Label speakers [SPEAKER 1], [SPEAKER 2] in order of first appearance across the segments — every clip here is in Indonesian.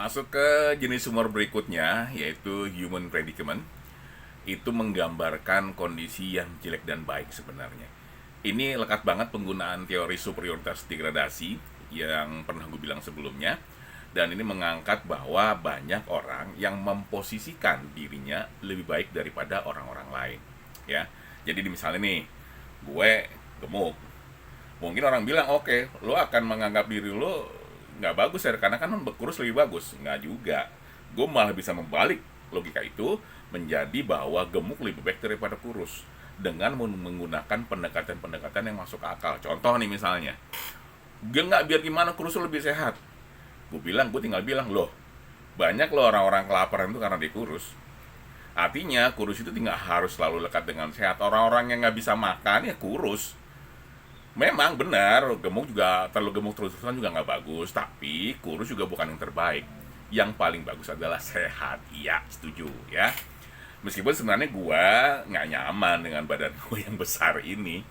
[SPEAKER 1] Masuk ke jenis humor berikutnya, yaitu human predicament. Itu menggambarkan kondisi yang jelek dan baik sebenarnya. Ini lekat banget penggunaan teori superioritas degradasi yang pernah gue bilang sebelumnya. Dan ini mengangkat bahwa banyak orang yang memposisikan dirinya lebih baik daripada orang-orang lain. Ya, jadi misalnya nih, gue gemuk. Mungkin orang bilang, oke, lo akan menganggap diri lo nggak bagus ya, karena kan kurus lebih bagus. Nggak juga. Gue malah bisa membalik logika itu menjadi bahwa gemuk lebih baik daripada kurus dengan menggunakan pendekatan-pendekatan yang masuk akal. Contoh nih misalnya, gue nggak biar gimana kurus lo lebih sehat. Gue tinggal bilang, loh, banyak loh orang-orang kelaparan itu karena dia kurus. Artinya kurus itu tidak harus selalu lekat dengan sehat. Orang-orang yang nggak bisa makan ya kurus. Memang benar, gemuk juga, terlalu gemuk terus-terusan juga nggak bagus. Tapi kurus juga bukan yang terbaik. Yang paling bagus adalah sehat. Iya, setuju ya. Meskipun sebenarnya gue nggak nyaman dengan badan gue yang besar ini.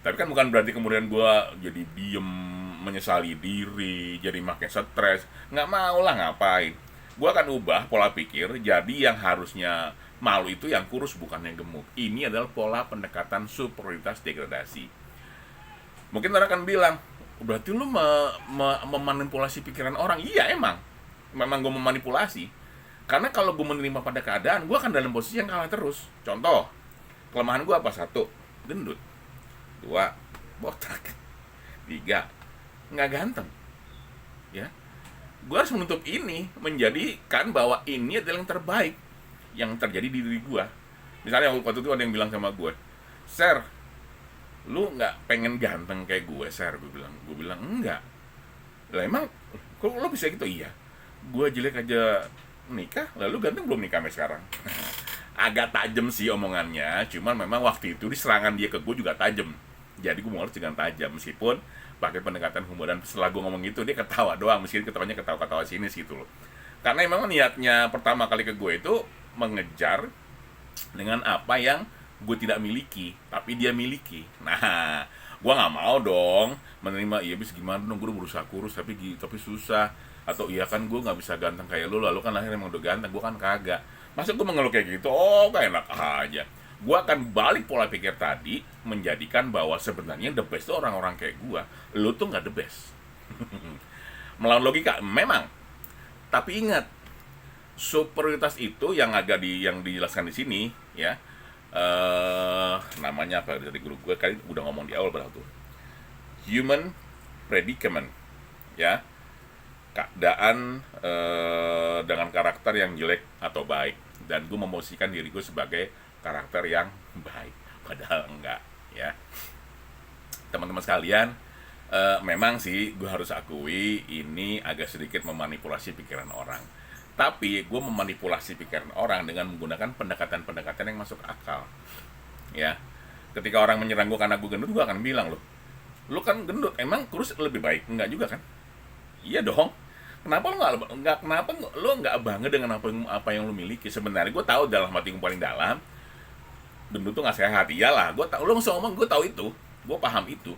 [SPEAKER 1] Tapi kan bukan berarti kemudian gue jadi diem, menyesali diri, jadi makin stres. Nggak mau lah, ngapain. Gue akan ubah pola pikir, jadi yang harusnya malu itu yang kurus bukan yang gemuk. Ini adalah pola pendekatan superioritas degradasi. Mungkin orang akan bilang, berarti lu memanipulasi pikiran orang. Iya, memang gue memanipulasi. Karena kalau gue menerima pada keadaan, gue akan dalam posisi yang kalah terus. Contoh, kelemahan gue apa? 1, gendut. 2, botak. 3, nggak ganteng. Ya, gue harus menutup ini, menjadikan bahwa ini adalah yang terbaik yang terjadi di diri gue. Misalnya waktu itu ada yang bilang sama gue, Ser, lu nggak pengen ganteng kayak gue, Ser? Gue bilang enggak. Lah emang, kok lo bisa gitu? Iya, gue jelek aja nikah, lalu ganteng belum nikah sampai sekarang. Agak tajam sih omongannya, cuman memang waktu itu diserangan dia ke gue juga tajam. Jadi gue mau dengan tajam, meskipun pakai pendekatan humor. Dan setelah gue ngomong gitu, dia ketawa doang, meskipun ketawanya ketawa-ketawa sinis gitu loh. Karena emang niatnya pertama kali ke gue itu mengejar dengan apa yang gue tidak miliki, tapi dia miliki. Nah, gue nggak mau dong menerima, iya bis gimana dong, gue udah berusaha kurus tapi susah. Atau iya kan gue nggak bisa ganteng kayak lu, lalu kan lahir emang udah ganteng, gue kan kagak. Masa gue mengeluh kayak gitu? Oh, gak enak aja. Gue akan balik pola pikir tadi, menjadikan bahwa sebenarnya the best itu orang-orang kayak gue. Lu tuh nggak the best. Melawan logika memang, tapi ingat, superioritas itu yang yang dijelaskan di sini ya. Namanya apa dari guru gue kali udah ngomong di awal berapa tuh, human predicament ya, keadaan dengan karakter yang jelek atau baik, dan gue memposisikan diri gue sebagai karakter yang baik, padahal enggak ya. Teman-teman sekalian, memang sih gue harus akui ini agak sedikit memanipulasi pikiran orang, tapi gue memanipulasi pikiran orang dengan menggunakan pendekatan-pendekatan yang masuk akal ya. Ketika orang menyerang gue karena gue gendut, gue akan bilang, loh, lu kan gendut, emang kurus lebih baik? Enggak juga kan? Iya dong. Kenapa lu nggak bangga dengan apa yang lu miliki? Sebenarnya gue tahu dalam hati gue paling dalam, gendut tuh nggak sehat. Iyalah, gue tahu, lu nggak usah ngomong, gue tahu itu, gue paham itu.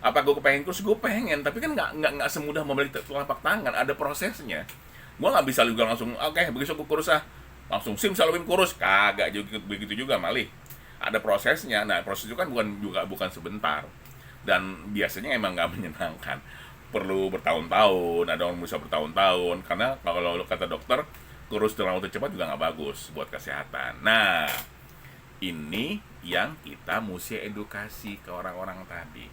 [SPEAKER 1] Apa gue kepengen kurus? Gue pengen, tapi kan nggak semudah membalik telapak tangan, ada prosesnya. Gue nggak bisa juga langsung, oke, begitu gue kurus langsung simsalabim kurus, kagak juga begitu juga, malih ada prosesnya. Nah, proses itu kan bukan sebentar, dan biasanya emang nggak menyenangkan, perlu bertahun-tahun, ada orang bisa bertahun-tahun, karena kalau kata dokter, kurus dalam waktu cepat juga nggak bagus buat kesehatan. Nah, ini yang kita mesti edukasi ke orang-orang tadi.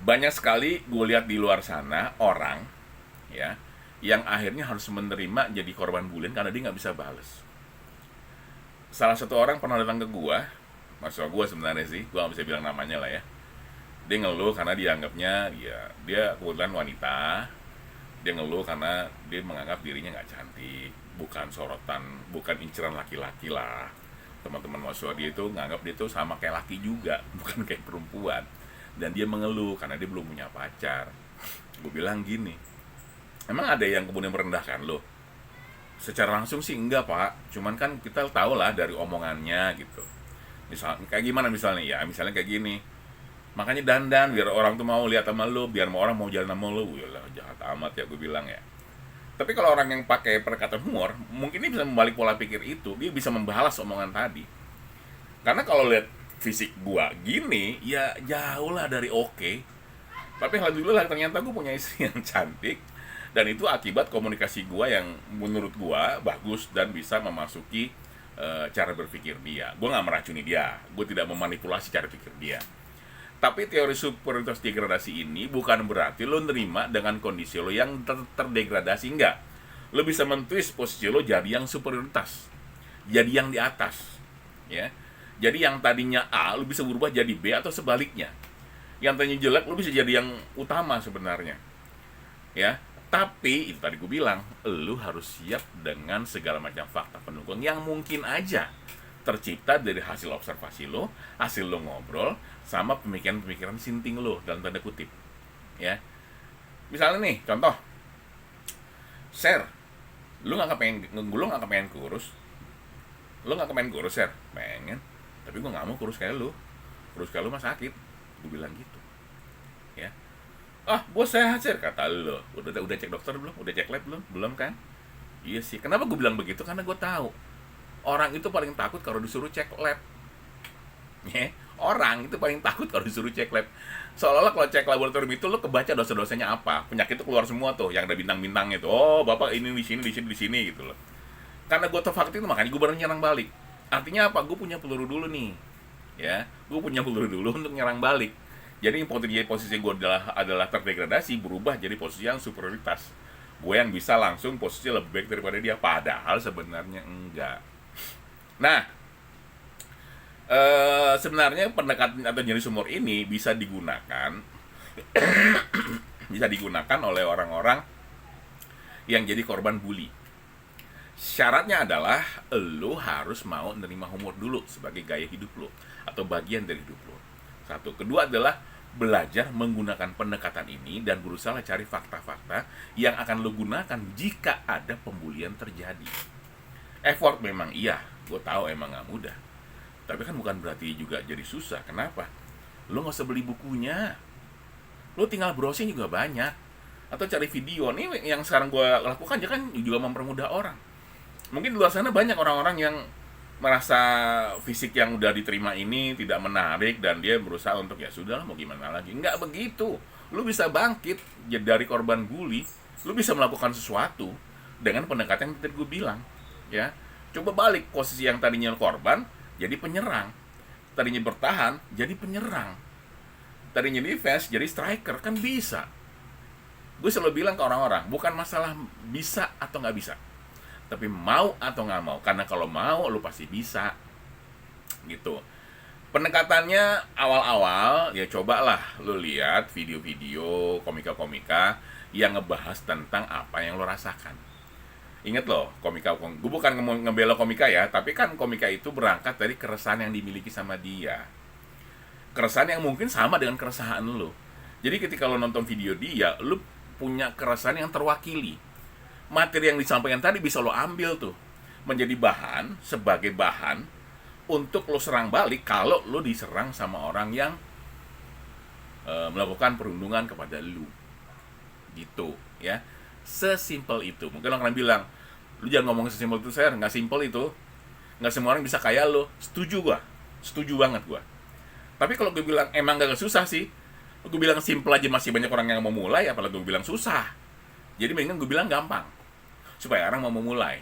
[SPEAKER 1] Banyak sekali gue lihat di luar sana orang ya yang akhirnya harus menerima jadi korban bullying karena dia nggak bisa bales. Salah satu orang pernah datang ke gue, maksud gue sebenarnya sih, gue nggak bisa bilang namanya lah ya. Dia ngeluh karena dianggapnya dia kebetulan wanita. Dia ngeluh karena dia menganggap dirinya nggak cantik, bukan sorotan, bukan inceran laki-laki lah. Teman-teman mahasiswa dia itu nganggap dia tuh sama kayak laki juga, bukan kayak perempuan. Dan dia mengeluh karena dia belum punya pacar. Gue bilang gini, emang ada yang kemudian merendahkan lo? Secara langsung sih enggak, Pak. Cuman kan kita tahu lah dari omongannya gitu. Misal kayak gimana misalnya ya, misalnya kayak gini. Makanya dandan biar orang tuh mau lihat sama lo, biar orang mau jalan sama lo. Yalah, jahat amat ya, gue bilang ya. Tapi kalau orang yang pakai pendekatan humor, mungkin dia bisa membalik pola pikir itu, dia bisa membalas omongan tadi. Karena kalau lihat fisik gua gini, ya jauh lah dari oke. Tapi alhamdulillah ternyata gua punya istri yang cantik, dan itu akibat komunikasi gua yang menurut gua bagus dan bisa memasuki cara berpikir dia. Gua nggak meracuni dia, gua tidak memanipulasi cara pikir dia. Tapi teori superioritas degradasi ini bukan berarti lo nerima dengan kondisi lo yang terdegradasi, enggak. Lo bisa mentwist posisi lo jadi yang superioritas, jadi yang di atas, ya. Jadi yang tadinya A lo bisa berubah jadi B atau sebaliknya. Yang tadinya jelek lo bisa jadi yang utama sebenarnya, ya. Tapi itu tadi gue bilang, lo harus siap dengan segala macam fakta pendukung yang mungkin aja tercipta dari hasil observasi lo, hasil lo ngobrol, sama pemikiran-pemikiran sinting lo dalam tanda kutip, ya. Misalnya nih, contoh, share, lo nggak kepengen kurus, share, pengen, tapi gue nggak mau kurus kayak lo mah sakit, gue bilang gitu, ya. Ah, gue sehat, share, kata lo, udah cek dokter belum, udah cek lab belum kan? Iya sih, kenapa gue bilang begitu? Karena gue tahu orang itu paling takut kalau disuruh cek lab. Ya, orang itu paling takut kalau disuruh cek lab. Seolah-olah kalau cek laboratorium itu lo kebaca dosa-dosanya apa. Penyakit itu keluar semua tuh yang ada bintang-bintangnya tuh. Oh, Bapak ini di sini gitu loh. Karena gue tahu fakta itu, makanya gue baru nyerang balik. Artinya apa? Gue punya peluru dulu nih. Ya, gue punya peluru dulu untuk nyerang balik. Jadi posisi gue adalah terdegradasi, berubah jadi posisi yang superioritas. Gue yang bisa langsung posisi lebih baik daripada dia, padahal sebenarnya enggak. Nah, sebenarnya pendekatan atau jenis humor ini bisa digunakan oleh orang-orang yang jadi korban bully. Syaratnya adalah lo harus mau menerima humor dulu sebagai gaya hidup lo atau bagian dari hidup lo. Satu, kedua adalah belajar menggunakan pendekatan ini dan berusaha cari fakta-fakta yang akan lo gunakan jika ada pembulian terjadi. Effort memang iya, gue tahu emang gak mudah. Tapi kan bukan berarti juga jadi susah. Kenapa? Lo gak usah beli bukunya, lo tinggal browsing juga banyak. Atau cari video. Nih yang sekarang gue lakukan kan juga mempermudah orang. Mungkin di luar sana banyak orang-orang yang merasa fisik yang udah diterima ini tidak menarik dan dia berusaha untuk ya sudah mau gimana lagi. Nggak begitu. Lu bisa bangkit dari korban bully, lu bisa melakukan sesuatu dengan pendekatan yang tadi gue bilang, ya. Coba balik posisi yang tadinya korban jadi penyerang, tadinya bertahan jadi penyerang, tadinya defense jadi striker, kan bisa. Gue selalu bilang ke orang-orang, bukan masalah bisa atau nggak bisa, tapi mau atau nggak mau. Karena kalau mau, lu pasti bisa. Gitu. Pendekatannya awal-awal, ya cobalah lu lihat video-video komika-komika yang ngebahas tentang apa yang lu rasakan. Ingat loh, gue bukan ngebela komika ya, tapi kan komika itu berangkat dari keresahan yang dimiliki sama dia. Keresahan yang mungkin sama dengan keresahan lu. Jadi ketika lu nonton video dia, lu punya keresahan yang terwakili. Materi yang disampaikan tadi bisa lo ambil tuh menjadi bahan, sebagai bahan untuk lo serang balik kalau lo diserang sama orang yang melakukan perundungan kepada lo gitu, ya. Sesimpel itu. Mungkin orang bilang, lu jangan ngomong sesimpel itu, saya nggak simpel itu, nggak semua orang bisa kayak lo. Setuju banget gua. Tapi kalau gue bilang emang gak susah sih, gue bilang simpel aja masih banyak orang yang mau mulai, apalagi gue bilang susah. Jadi mendingan gue bilang gampang supaya orang mau memulai.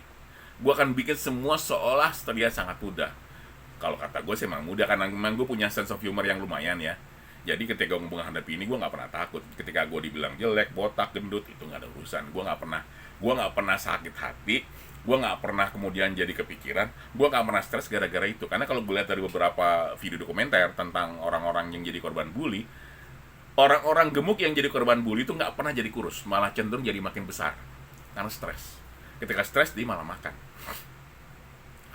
[SPEAKER 1] Gue akan bikin semua seolah terlihat sangat mudah. Kalau kata gue sih emang mudah, karena memang gue punya sense of humor yang lumayan ya. Jadi ketika gue menghadapi ini, gue nggak pernah takut. Ketika gue dibilang jelek, botak, gendut, itu nggak ada urusan. Gue nggak pernah sakit hati. Gue nggak pernah kemudian jadi kepikiran. Gue nggak pernah stres gara-gara itu. Karena kalau gue lihat dari beberapa video dokumenter tentang orang-orang yang jadi korban bully, orang-orang gemuk yang jadi korban bully itu nggak pernah jadi kurus, malah cenderung jadi makin besar karena stres. Ketika stres dia malah makan.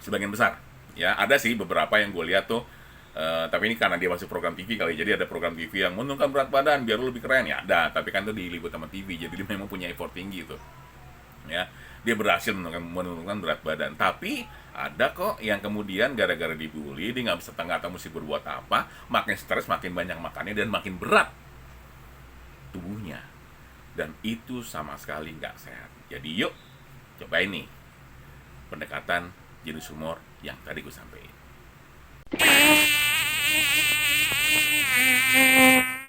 [SPEAKER 1] Sebagian besar, ya ada sih beberapa yang gue lihat tuh, tapi ini karena dia masuk program TV kali, jadi ada program TV yang menurunkan berat badan biar lu lebih keren, ya ada. Tapi kan itu diliput sama TV, jadi dia memang punya effort tinggi tuh, ya. Dia berhasil menurunkan berat badan. Tapi ada kok yang kemudian gara-gara dibully, dia nggak bisa atau mesti berbuat apa, makin stres, makin banyak makannya dan makin berat tubuhnya. dan itu sama sekali nggak sehat. Jadi yuk cobain nih pendekatan jenis humor yang tadi gue sampaikan.